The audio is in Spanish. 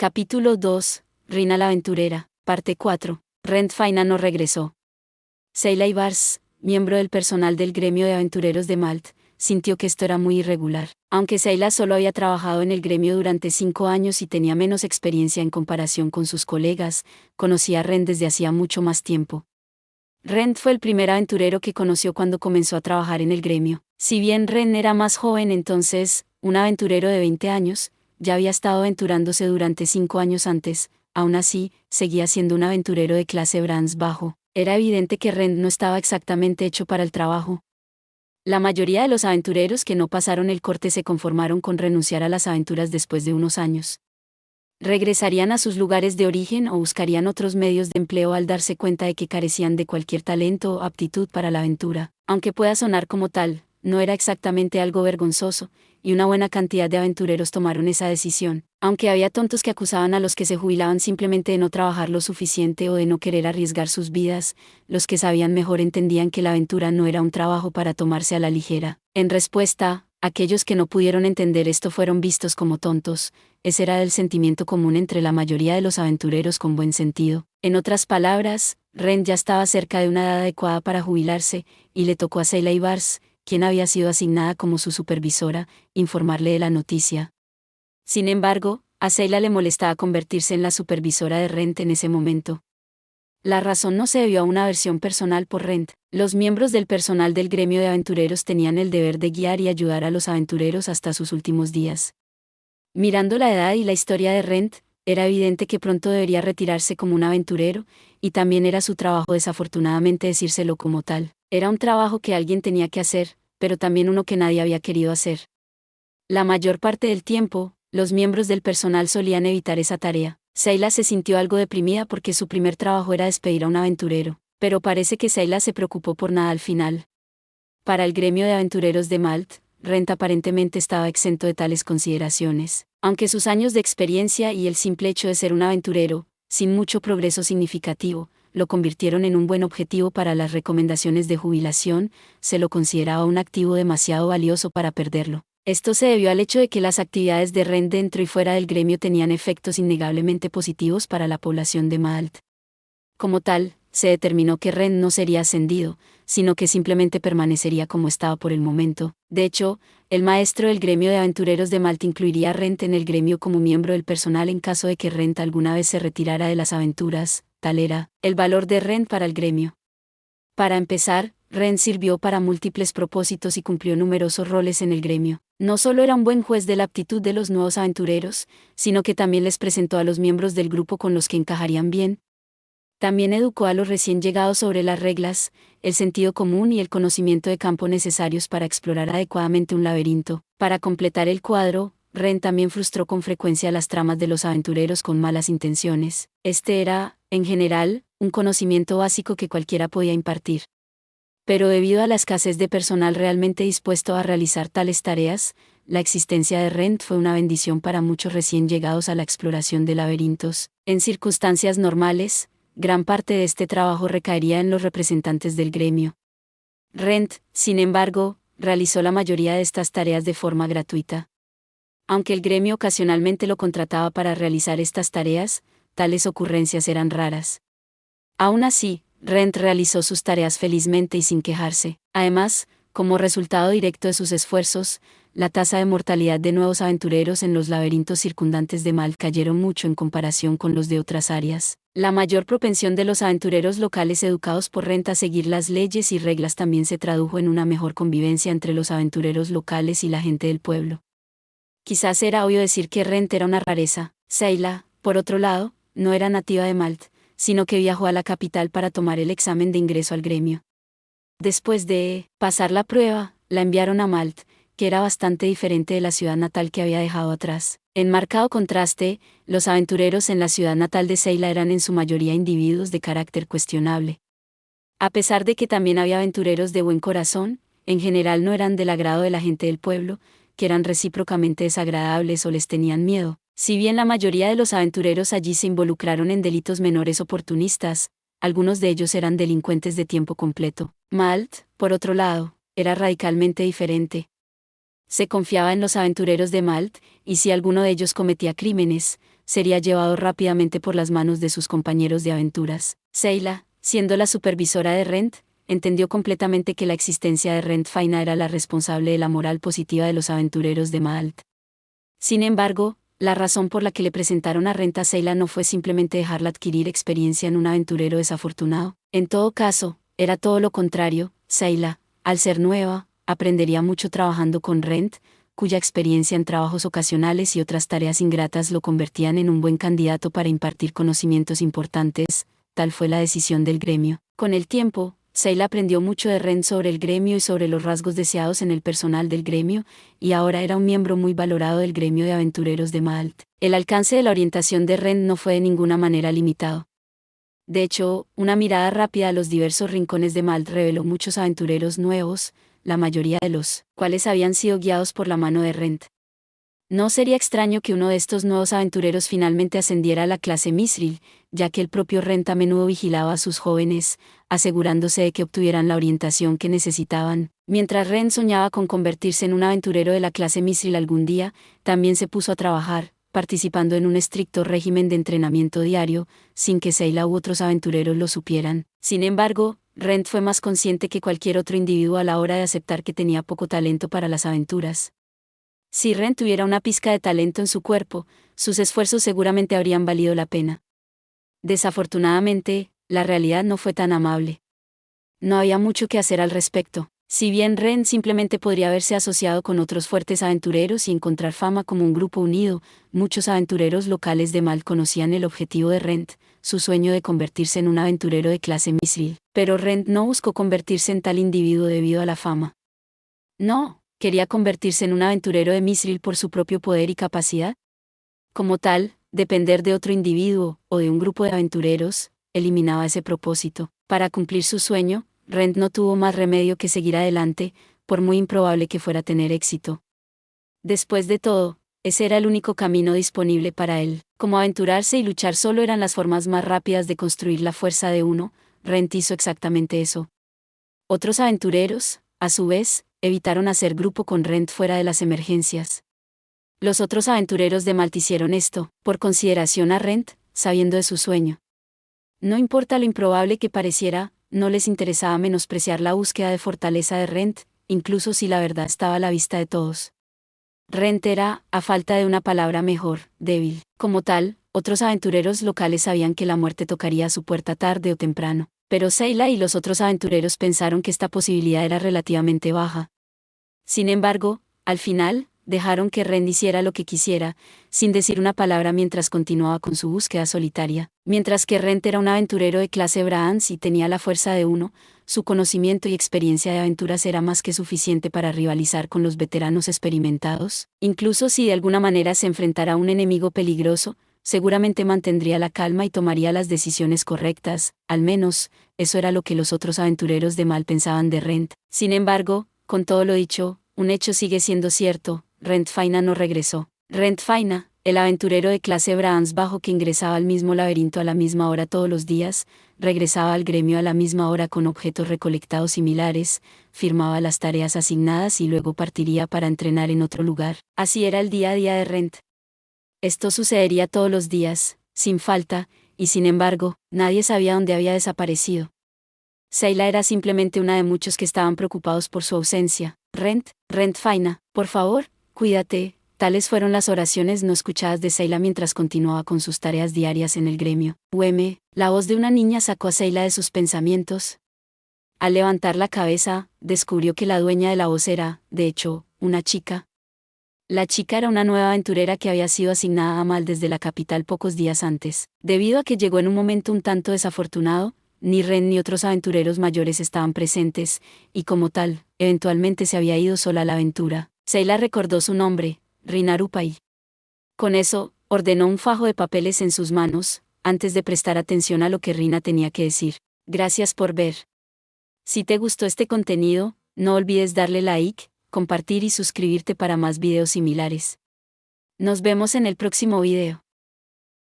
Capítulo 2. Rina la aventurera, parte 4. Rent Faina no regresó. Seila Ibars, miembro del personal del gremio de aventureros de Malt, sintió que esto era muy irregular. Aunque Seila solo había trabajado en el gremio durante 5 años y tenía menos experiencia en comparación con sus colegas, conocía a Rent desde hacía mucho más tiempo. Rent fue el primer aventurero que conoció cuando comenzó a trabajar en el gremio. Si bien Rent era más joven entonces, un aventurero de 20 años, ya había estado aventurándose durante 5 años antes, aún así, seguía siendo un aventurero de clase bronce bajo. Era evidente que Rent no estaba exactamente hecho para el trabajo. La mayoría de los aventureros que no pasaron el corte se conformaron con renunciar a las aventuras después de unos años. Regresarían a sus lugares de origen o buscarían otros medios de empleo al darse cuenta de que carecían de cualquier talento o aptitud para la aventura. Aunque pueda sonar como tal, no era exactamente algo vergonzoso, y una buena cantidad de aventureros tomaron esa decisión, aunque había tontos que acusaban a los que se jubilaban simplemente de no trabajar lo suficiente o de no querer arriesgar sus vidas. Los que sabían mejor entendían que la aventura no era un trabajo para tomarse a la ligera. En respuesta, aquellos que no pudieron entender esto fueron vistos como tontos. Ese era el sentimiento común entre la mayoría de los aventureros con buen sentido. En otras palabras, Rent ya estaba cerca de una edad adecuada para jubilarse, y le tocó a Seila Ibars, quien había sido asignada como su supervisora, informarle de la noticia. Sin embargo, a Seila le molestaba convertirse en la supervisora de Rent en ese momento. La razón no se debió a una aversión personal por Rent. Los miembros del personal del gremio de aventureros tenían el deber de guiar y ayudar a los aventureros hasta sus últimos días. Mirando la edad y la historia de Rent, era evidente que pronto debería retirarse como un aventurero, y también era su trabajo desafortunadamente decírselo como tal. Era un trabajo que alguien tenía que hacer, pero también uno que nadie había querido hacer. La mayor parte del tiempo, los miembros del personal solían evitar esa tarea. Seila se sintió algo deprimida porque su primer trabajo era despedir a un aventurero, pero parece que Seila se preocupó por nada al final. Para el gremio de aventureros de Malt, Rent aparentemente estaba exento de tales consideraciones, aunque sus años de experiencia y el simple hecho de ser un aventurero, sin mucho progreso significativo, lo convirtieron en un buen objetivo para las recomendaciones de jubilación. Se lo consideraba un activo demasiado valioso para perderlo. Esto se debió al hecho de que las actividades de Rent dentro y fuera del gremio tenían efectos innegablemente positivos para la población de Malt. Como tal, se determinó que Rent no sería ascendido, sino que simplemente permanecería como estaba por el momento. De hecho, el maestro del gremio de aventureros de Malt incluiría a Rent en el gremio como miembro del personal en caso de que Rent alguna vez se retirara de las aventuras. Tal era el valor de Rent para el gremio. Para empezar, Rent sirvió para múltiples propósitos y cumplió numerosos roles en el gremio. No solo era un buen juez de la aptitud de los nuevos aventureros, sino que también les presentó a los miembros del grupo con los que encajarían bien. También educó a los recién llegados sobre las reglas, el sentido común y el conocimiento de campo necesarios para explorar adecuadamente un laberinto. Para completar el cuadro, Rent también frustró con frecuencia las tramas de los aventureros con malas intenciones. Este era, en general, un conocimiento básico que cualquiera podía impartir. Pero debido a la escasez de personal realmente dispuesto a realizar tales tareas, la existencia de Rent fue una bendición para muchos recién llegados a la exploración de laberintos. En circunstancias normales, gran parte de este trabajo recaería en los representantes del gremio. Rent, sin embargo, realizó la mayoría de estas tareas de forma gratuita. Aunque el gremio ocasionalmente lo contrataba para realizar estas tareas, tales ocurrencias eran raras. Aún así, Rent realizó sus tareas felizmente y sin quejarse. Además, como resultado directo de sus esfuerzos, la tasa de mortalidad de nuevos aventureros en los laberintos circundantes de Malt cayeron mucho en comparación con los de otras áreas. La mayor propensión de los aventureros locales educados por Rent a seguir las leyes y reglas también se tradujo en una mejor convivencia entre los aventureros locales y la gente del pueblo. Quizás era obvio decir que Rent era una rareza. Seila, por otro lado, no era nativa de Malt, sino que viajó a la capital para tomar el examen de ingreso al gremio. Después de pasar la prueba, la enviaron a Malt, que era bastante diferente de la ciudad natal que había dejado atrás. En marcado contraste, los aventureros en la ciudad natal de Seila eran en su mayoría individuos de carácter cuestionable. A pesar de que también había aventureros de buen corazón, en general no eran del agrado de la gente del pueblo, que eran recíprocamente desagradables o les tenían miedo. Si bien la mayoría de los aventureros allí se involucraron en delitos menores oportunistas, algunos de ellos eran delincuentes de tiempo completo. Malt, por otro lado, era radicalmente diferente. Se confiaba en los aventureros de Malt, y si alguno de ellos cometía crímenes, sería llevado rápidamente por las manos de sus compañeros de aventuras. Sayla, siendo la supervisora de Rent, entendió completamente que la existencia de Rent Faina era la responsable de la moral positiva de los aventureros de Malt. Sin embargo, la razón por la que le presentaron a Rent a Sayla no fue simplemente dejarla adquirir experiencia en un aventurero desafortunado. En todo caso, era todo lo contrario. Sayla, al ser nueva, aprendería mucho trabajando con Rent, cuya experiencia en trabajos ocasionales y otras tareas ingratas lo convertían en un buen candidato para impartir conocimientos importantes. Tal fue la decisión del gremio. Con el tiempo, Sayla aprendió mucho de Rent sobre el gremio y sobre los rasgos deseados en el personal del gremio, y ahora era un miembro muy valorado del gremio de aventureros de Malt. El alcance de la orientación de Rent no fue de ninguna manera limitado. De hecho, una mirada rápida a los diversos rincones de Malt reveló muchos aventureros nuevos, la mayoría de los cuales habían sido guiados por la mano de Rent. No sería extraño que uno de estos nuevos aventureros finalmente ascendiera a la clase Misril, ya que el propio Rent a menudo vigilaba a sus jóvenes, asegurándose de que obtuvieran la orientación que necesitaban. Mientras Rent soñaba con convertirse en un aventurero de la clase Misril algún día, también se puso a trabajar, participando en un estricto régimen de entrenamiento diario, sin que Sayla u otros aventureros lo supieran. Sin embargo, Rent fue más consciente que cualquier otro individuo a la hora de aceptar que tenía poco talento para las aventuras. Si Rent tuviera una pizca de talento en su cuerpo, sus esfuerzos seguramente habrían valido la pena. Desafortunadamente, la realidad no fue tan amable. No había mucho que hacer al respecto. Si bien Rent simplemente podría haberse asociado con otros fuertes aventureros y encontrar fama como un grupo unido, muchos aventureros locales de Mal conocían el objetivo de Rent, su sueño de convertirse en un aventurero de clase Misril. Pero Rent no buscó convertirse en tal individuo debido a la fama. No, quería convertirse en un aventurero de Misril por su propio poder y capacidad. Como tal, depender de otro individuo, o de un grupo de aventureros, eliminaba ese propósito. Para cumplir su sueño, Rent no tuvo más remedio que seguir adelante, por muy improbable que fuera tener éxito. Después de todo, ese era el único camino disponible para él. Como aventurarse y luchar solo eran las formas más rápidas de construir la fuerza de uno, Rent hizo exactamente eso. Otros aventureros, a su vez, evitaron hacer grupo con Rent fuera de las emergencias. Los otros aventureros de Malt hicieron esto, por consideración a Rent, sabiendo de su sueño. No importa lo improbable que pareciera, no les interesaba menospreciar la búsqueda de fortaleza de Rent, incluso si la verdad estaba a la vista de todos. Rent era, a falta de una palabra mejor, débil. Como tal, otros aventureros locales sabían que la muerte tocaría a su puerta tarde o temprano, pero Sayla y los otros aventureros pensaron que esta posibilidad era relativamente baja. Sin embargo, al final, dejaron que Rent hiciera lo que quisiera, sin decir una palabra mientras continuaba con su búsqueda solitaria. Mientras que Rent era un aventurero de clase Brahans y tenía la fuerza de uno, su conocimiento y experiencia de aventuras era más que suficiente para rivalizar con los veteranos experimentados. Incluso si de alguna manera se enfrentara a un enemigo peligroso, seguramente mantendría la calma y tomaría las decisiones correctas, al menos, eso era lo que los otros aventureros de Mal pensaban de Rent. Sin embargo, con todo lo dicho, un hecho sigue siendo cierto: Rent Faina no regresó. Rent Faina, el aventurero de clase Brahans bajo que ingresaba al mismo laberinto a la misma hora todos los días, regresaba al gremio a la misma hora con objetos recolectados similares, firmaba las tareas asignadas y luego partiría para entrenar en otro lugar. Así era el día a día de Rent. Esto sucedería todos los días, sin falta, y sin embargo, nadie sabía dónde había desaparecido. Sayla era simplemente una de muchos que estaban preocupados por su ausencia. Rent Faina, por favor, cuídate. Tales fueron las oraciones no escuchadas de Sayla mientras continuaba con sus tareas diarias en el gremio. La voz de una niña sacó a Sayla de sus pensamientos. Al levantar la cabeza, descubrió que la dueña de la voz era, de hecho, una chica. La chica era una nueva aventurera que había sido asignada a Mal desde la capital pocos días antes. Debido a que llegó en un momento un tanto desafortunado, ni Ren ni otros aventureros mayores estaban presentes, y como tal, eventualmente se había ido sola a la aventura. Sayla recordó su nombre, Rina Rupai. Con eso, ordenó un fajo de papeles en sus manos, antes de prestar atención a lo que Rina tenía que decir. Gracias por ver. Si te gustó este contenido, no olvides darle like, compartir y suscribirte para más videos similares. Nos vemos en el próximo video.